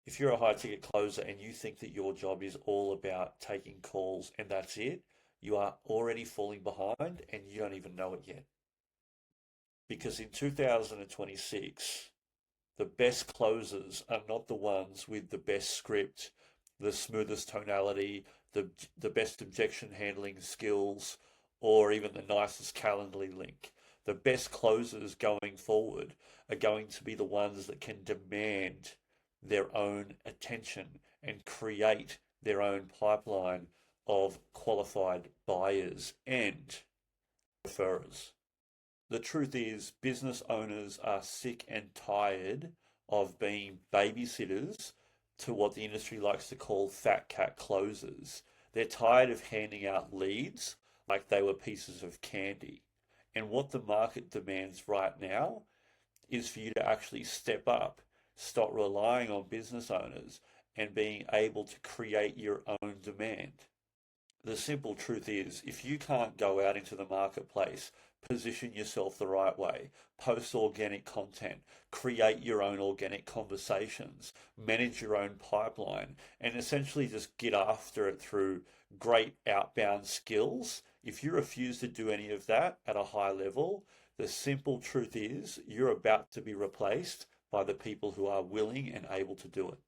If you're a high ticket closer and you think that your job is all about taking calls and that's it, you are already falling behind and you don't even know it yet. Because in 2026, the best closers are not the ones with the best script, the smoothest tonality, the best objection handling skills, or even the nicest Calendly link. The best closers going forward are going to be the ones that can demand their own attention and create their own pipeline of qualified buyers and referrers. The truth is, business owners are sick and tired of being babysitters to what the industry likes to call fat cat closers. They're tired of handing out leads like they were pieces of candy. And what the market demands right now is for you to actually step up, stop relying on business owners, and being able to create your own demand. The simple truth is, if you can't go out into the marketplace, position yourself the right way, post organic content, create your own organic conversations, manage your own pipeline, and essentially just get after it through great outbound skills, if you refuse to do any of that at a high level, the simple truth is you're about to be replaced by the people who are willing and able to do it.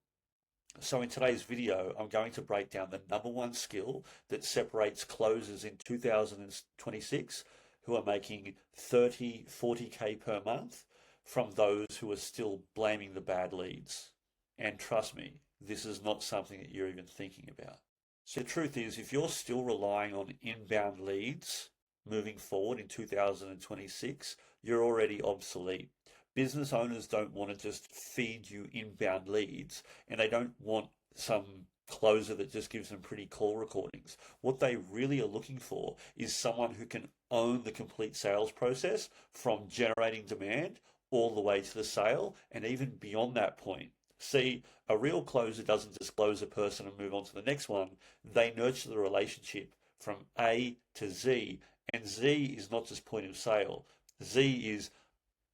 So in today's video, I'm going to break down the number one skill that separates closers in 2026 who are making 30, 40K per month from those who are still blaming the bad leads. And trust me, this is not something that you're even thinking about. So the truth is, if you're still relying on inbound leads moving forward in 2026, you're already obsolete. Business owners don't want to just feed you inbound leads, and they don't want some closer that just gives them pretty call recordings. What they really are looking for is someone who can own the complete sales process from generating demand all the way to the sale and even beyond that point. See, a real closer doesn't just close a person and move on to the next one. They nurture the relationship from A to Z, and Z is not just point of sale. Z is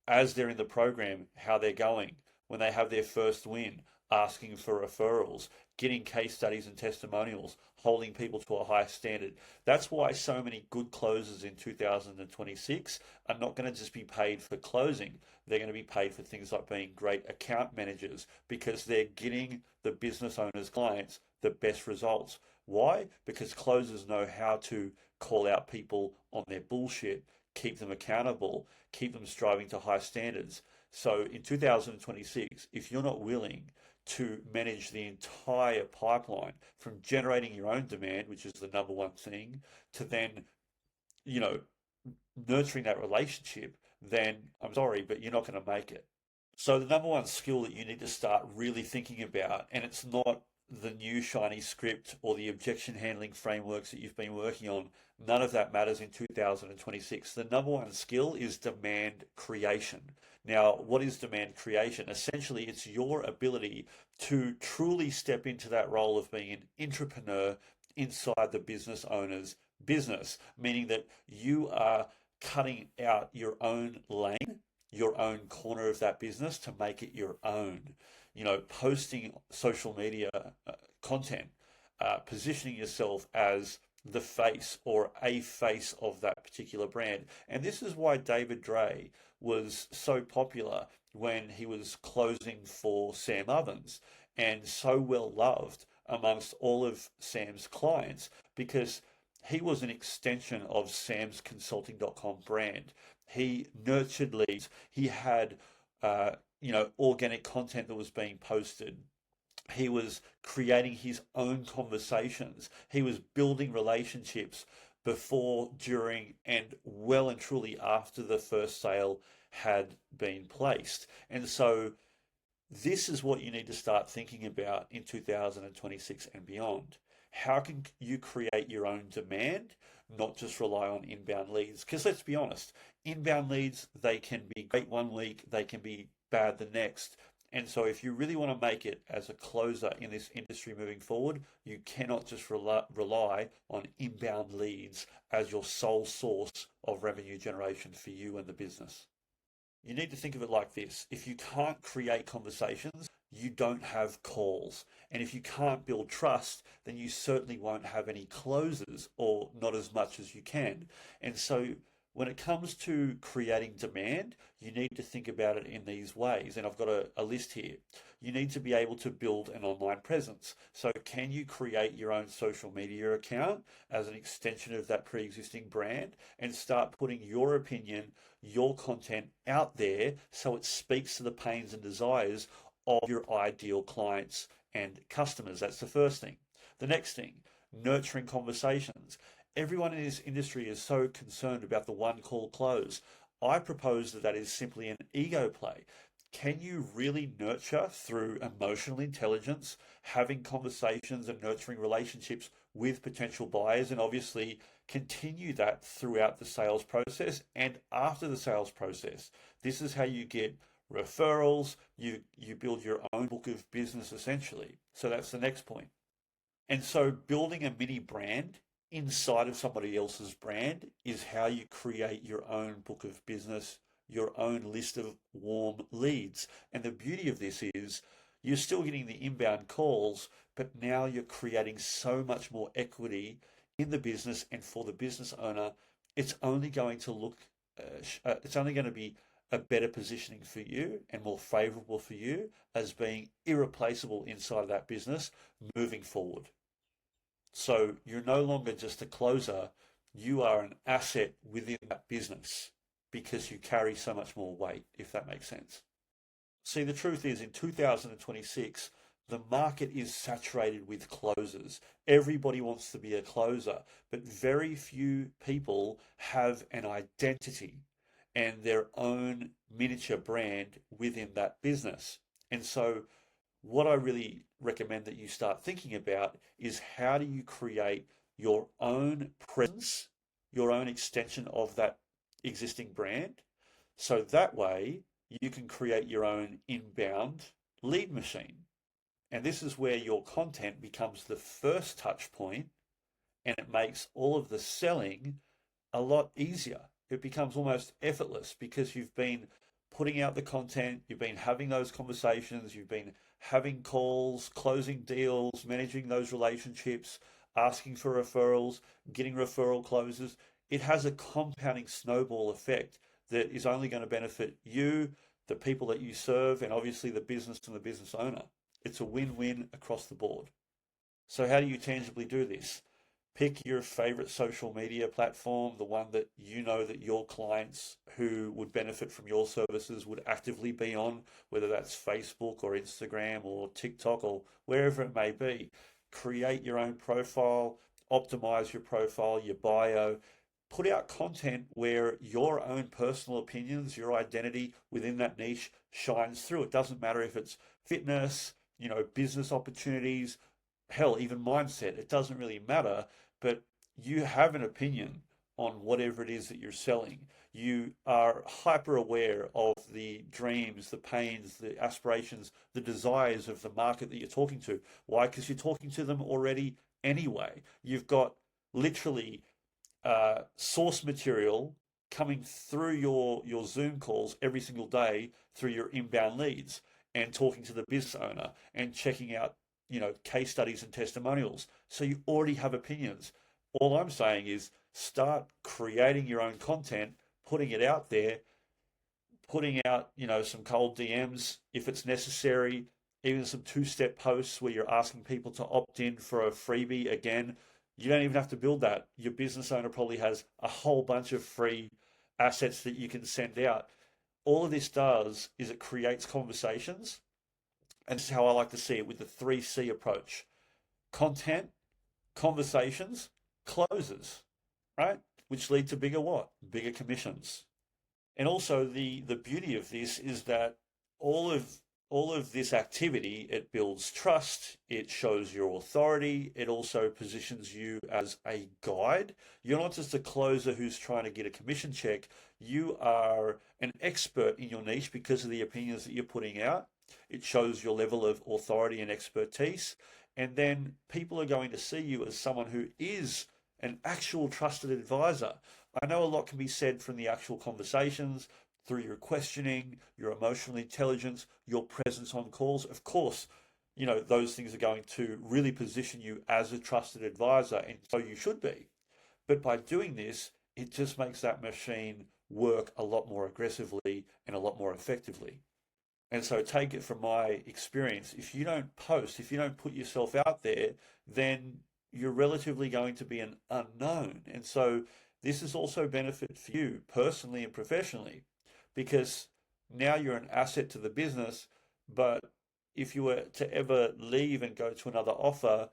as they're in the program, how they're going, when they have their first win, asking for referrals, getting case studies and testimonials, holding people to a high standard. That's why so many good closers in 2026 are not going to just be paid for closing. They're going to be paid for things like being great account managers because they're getting the business owners' clients the best results. Why? Because closers know how to call out people on their bullshit, keep them accountable, keep them striving to high standards. So in 2026, if you're not willing to manage the entire pipeline from generating your own demand, which is the number one thing, to then, you know, nurturing that relationship, then I'm sorry, but you're not going to make it. So the number one skill that you need to start really thinking about, and it's not the new shiny script or the objection handling frameworks that you've been working on, none of that matters in 2026. The number one skill is demand creation. Now, what is demand creation? Essentially, it's your ability to truly step into that role of being an entrepreneur inside the business owner's business, meaning that you are cutting out your own lane, your own corner of that business to make it your own. Posting social media content, positioning yourself as the face or a face of that particular brand. And this is why David Dre was so popular when he was closing for Sam Ovens and so well loved amongst all of Sam's clients because he was an extension of samsconsulting.com brand. He nurtured leads. He had organic content that was being posted. He was creating his own conversations. He was building relationships before, during, and well and truly after the first sale had been placed. And so this is what you need to start thinking about in 2026 and beyond. How can you create your own demand, not just rely on inbound leads? Because let's be honest, inbound leads, they can be great one week, they can be bad the next. And so if you really want to make it as a closer in this industry moving forward, you cannot just rely on inbound leads as your sole source of revenue generation for you and the business. You need to think of it like this. If you can't create conversations, you don't have calls. And if you can't build trust, then you certainly won't have any closes or not as much as you can. And so when it comes to creating demand, you need to think about it in these ways. And I've got a list here. You need to be able to build an online presence. So can you create your own social media account as an extension of that pre-existing brand and start putting your opinion, your content out there so it speaks to the pains and desires of your ideal clients and customers? That's the first thing. The next thing, nurturing conversations. Everyone in this industry is so concerned about the one call close. I propose that that is simply an ego play. Can you really nurture through emotional intelligence, having conversations and nurturing relationships with potential buyers, and obviously continue that throughout the sales process and after the sales process? This is how you get referrals, you build your own book of business essentially. So that's the next point. And so building a mini brand inside of somebody else's brand is how you create your own book of business, your own list of warm leads. And the beauty of this is you're still getting the inbound calls, but now you're creating so much more equity in the business. And for the business owner, it's only going to it's only going to be a better positioning for you and more favorable for you as being irreplaceable inside of that business moving forward. So you're no longer just a closer, you are an asset within that business because you carry so much more weight, if that makes sense. See, the truth is in 2026, the market is saturated with closers. Everybody wants to be a closer, but very few people have an identity and their own miniature brand within that business. And so what I really recommend that you start thinking about is how do you create your own presence, your own extension of that existing brand, so that way you can create your own inbound lead machine. And this is where your content becomes the first touch point and it makes all of the selling a lot easier. It becomes almost effortless because you've been putting out the content, you've been having those conversations, you've been having calls, closing deals, managing those relationships, asking for referrals, getting referral closes. It has a compounding snowball effect that is only going to benefit you, the people that you serve, and obviously the business and the business owner. It's a win-win across the board. So how do you tangibly do this? Pick your favorite social media platform, the one that you know that your clients who would benefit from your services would actively be on, whether that's Facebook or Instagram or TikTok or wherever it may be. Create your own profile, optimize your profile, your bio, put out content where your own personal opinions, your identity within that niche shines through. It doesn't matter if it's fitness, business opportunities, hell, even mindset. It doesn't really matter, but you have an opinion on whatever it is that you're selling. You are hyper aware of the dreams, the pains, the aspirations, the desires of the market that you're talking to. Why? Because you're talking to them already anyway. You've got literally source material coming through your Zoom calls every single day through your inbound leads and talking to the business owner and checking out case studies and testimonials. So you already have opinions. All I'm saying is start creating your own content, putting it out there, putting out, some cold DMs if it's necessary, even some two-step posts where you're asking people to opt in for a freebie. Again, you don't even have to build that. Your business owner probably has a whole bunch of free assets that you can send out. All of this does is it creates conversations. And this is how I like to see it with the 3C approach: content, conversations, closes, right? Which lead to bigger what? Bigger commissions. And also the beauty of this is that all of this activity, it builds trust, it shows your authority, it also positions you as a guide. You're not just a closer who's trying to get a commission check, you are an expert in your niche because of the opinions that you're putting out. It shows your level of authority and expertise. And then people are going to see you as someone who is an actual trusted advisor. I know a lot can be said from the actual conversations, through your questioning, your emotional intelligence, your presence on calls. Of course, those things are going to really position you as a trusted advisor, and so you should be. But by doing this, it just makes that machine work a lot more aggressively and a lot more effectively. And so take it from my experience, if you don't post, if you don't put yourself out there, then you're relatively going to be an unknown. And so this is also a benefit for you personally and professionally, because now you're an asset to the business. But if you were to ever leave and go to another offer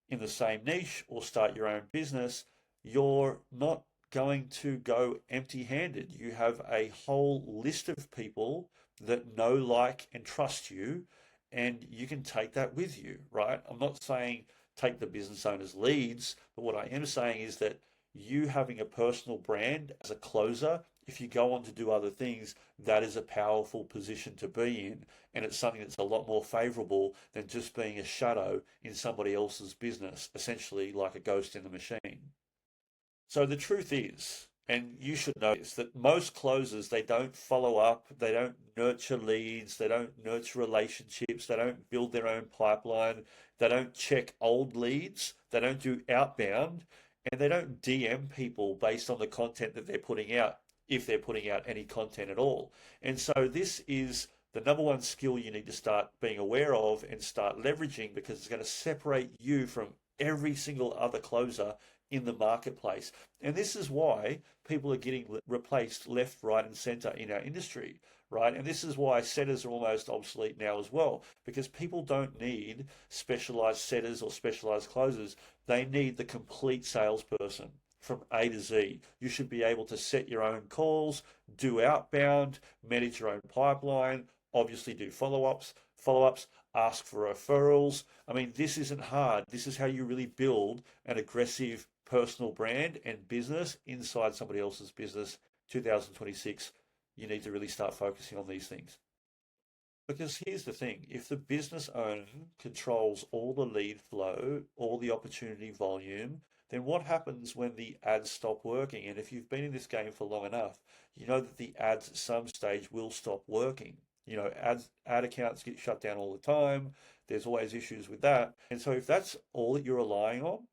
in the same niche or start your own business, you're not going to go empty-handed. You have a whole list of people that know, like, and trust you, and you can take that with you, right? I'm not saying take the business owner's leads, but what I am saying is that you having a personal brand as a closer, if you go on to do other things, that is a powerful position to be in. And it's something that's a lot more favorable than just being a shadow in somebody else's business, essentially like a ghost in the machine. So the truth is, and you should know this, that most closers, they don't follow up, they don't nurture leads, they don't nurture relationships, they don't build their own pipeline, they don't check old leads, they don't do outbound, and they don't DM people based on the content that they're putting out, if they're putting out any content at all. And so this is the number one skill you need to start being aware of and start leveraging, because it's going to separate you from every single other closer in the marketplace. And this is why people are getting replaced left, right, and center in our industry, right? And this is why setters are almost obsolete now as well, because people don't need specialized setters or specialized closers. They need the complete salesperson from A to Z. You should be able to set your own calls, do outbound, manage your own pipeline, obviously do follow-ups, ask for referrals. I mean, this isn't hard. This is how you really build an aggressive personal brand and business inside somebody else's business. 2026, you need to really start focusing on these things. Because here's the thing, if the business owner controls all the lead flow, all the opportunity volume, then what happens when the ads stop working? And if you've been in this game for long enough, you know that the ads at some stage will stop working. Ad accounts get shut down all the time. There's always issues with that. And so if that's all that you're relying on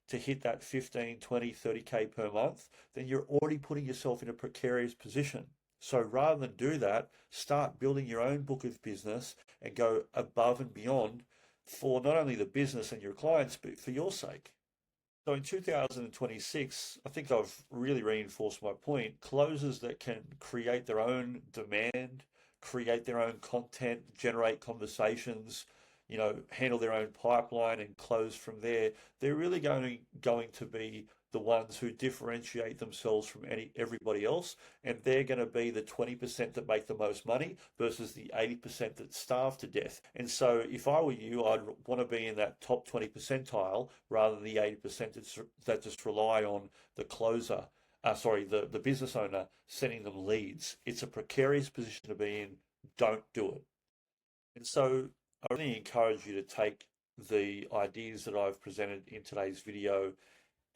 to hit that 15, 20, 30K per month, then you're already putting yourself in a precarious position. So rather than do that, start building your own book of business and go above and beyond for not only the business and your clients, but for your sake. So in 2026, I think I've really reinforced my point. Closers that can create their own demand, create their own content, generate conversations, handle their own pipeline and close from there, they're really going to be the ones who differentiate themselves from everybody else, and they're going to be the 20% that make the most money versus the 80% that starve to death. And so if I were you, I'd want to be in that top 20 percentile rather than the 80% that just rely on the closer, the business owner sending them leads. It's a precarious position to be in. Don't do it. And so I really encourage you to take the ideas that I've presented in today's video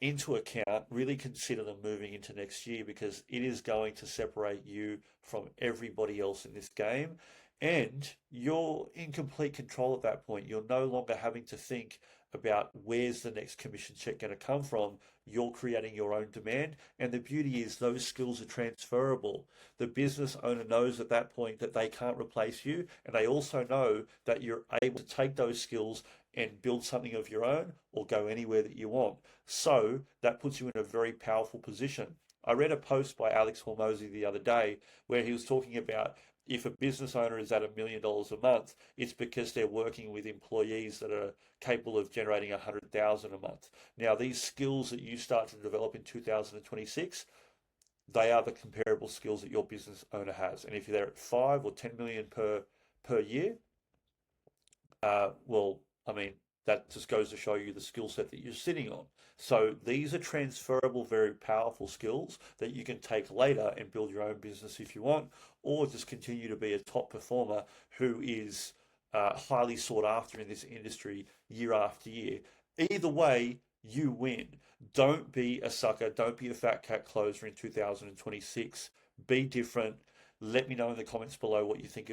into account, really consider them moving into next year, because it is going to separate you from everybody else in this game. And you're in complete control at that point. You're no longer having to think about where's the next commission check going to come from. You're creating your own demand. And the beauty is those skills are transferable. The business owner knows at that point that they can't replace you. And they also know that you're able to take those skills and build something of your own or go anywhere that you want. So that puts you in a very powerful position. I read a post by Alex Hormozy the other day where he was talking about if a business owner is at $1 million a month, it's because they're working with employees that are capable of generating 100,000 a month. Now, these skills that you start to develop in 2026, they are the comparable skills that your business owner has. And if they're at 5 or 10 million per year, well, I mean, that just goes to show you the skill set that you're sitting on. So these are transferable, very powerful skills that you can take later and build your own business if you want, or just continue to be a top performer who is highly sought after in this industry year after year. Either way, you win. Don't be a sucker. Don't be a fat cat closer in 2026. Be different. Let me know in the comments below what you thought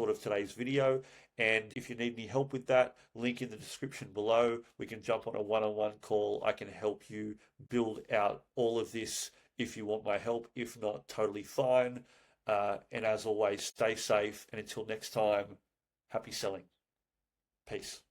of today's video. And if you need any help with that, link in the description below. We can jump on a one-on-one call. I can help you build out all of this if you want my help. If not, totally fine. And as always, stay safe. And until next time, happy selling. Peace.